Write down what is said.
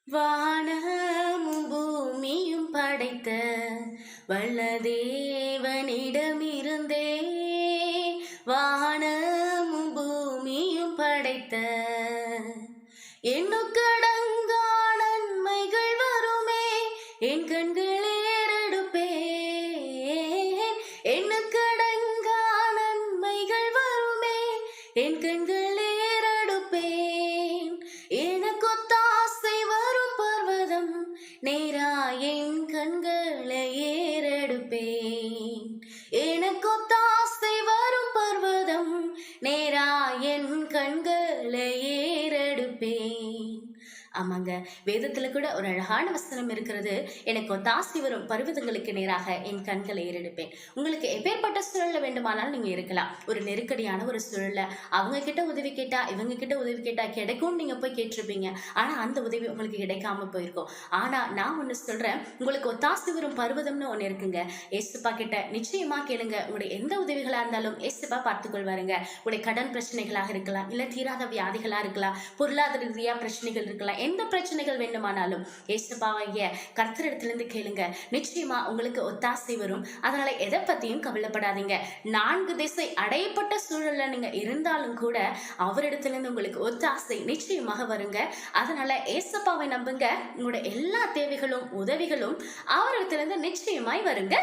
வானமும் பூமியும் படைத்த வல்லதேவனிடமிருந்தே வானமும் பூமியும் படைத்த எண்ணுக்கடங்கா நன்மைகள் வருமே என் கண்கள் ஏறெடுப்பேன். எண்ணுக்கடங்கா நன்மைகள் வருமே என் கண்கள் ஏறெடுப்பேன். எனக்கு ஒத்தாசை வரும் பர்வதம் நேரா என் கண்களை ஏறெடுப்பேன். எனக்கு ஒத்தாசை வரும் பர்வதம் நேரா என் கண்களை ஏறெடுப்பேன். ஆமாங்க, வேதத்துல கூட ஒரு அழகான வசனம் இருக்கிறது. எனக்கு ஒத்தாசி வரும் பர்வதங்களுக்கு நேராக என் கண்களை ஏறெடுப்பேன். உங்களுக்கு எப்பேற்பட்ட சூழல்ல வேண்டுமானாலும் நீங்க இருக்கலாம். ஒரு நெருக்கடியான ஒரு சூழல்ல அவங்க கிட்ட உதவி கேட்டா இவங்க கிட்ட உதவி கேட்டா கிடைக்கும்னு நீங்க போய் கேட்டிருப்பீங்க. ஆனா அந்த உதவி உங்களுக்கு கிடைக்காம போயிருக்கும். ஆனா நான் ஒண்ணு சொல்றேன், உங்களுக்கு ஒத்தாசி வரும் பர்வதம்னு ஒண்ணு இருக்குங்க. ஏசுப்பா கிட்ட நிச்சயமா கேளுங்க. உங்களுடைய எந்த உதவிகளா இருந்தாலும் ஏசுப்பா பார்த்துக்கொள்வாருங்க. உங்களுடைய கடன் பிரச்சனைகளாக இருக்கலாம், இல்ல தீராத வியாதிகளா இருக்கலாம், பொருளாதார ரீதியா பிரச்சனைகள் இருக்கலாம், எந்த பிரச்சனைகள் வேண்டுமானாலும் ஏசப்பாவைய கர்த்தரிடத்திலிருந்து கேளுங்க. நிச்சயமா உங்களுக்கு ஒத்தாசை வரும். அதனால எதை பத்தியும் கவலைப்படாதீங்க. 4 திசை அடையப்பட்ட சூழல்ல நீங்க இருந்தாலும் கூட அவரிடத்திலிருந்து உங்களுக்கு ஒத்தாசை நிச்சயமாக வருங்க. அதனால ஏசப்பாவை நம்புங்க. உங்களோட எல்லா தேவைகளும் உதவிகளும் அவரிடத்திலிருந்து நிச்சயமாய் வருங்க.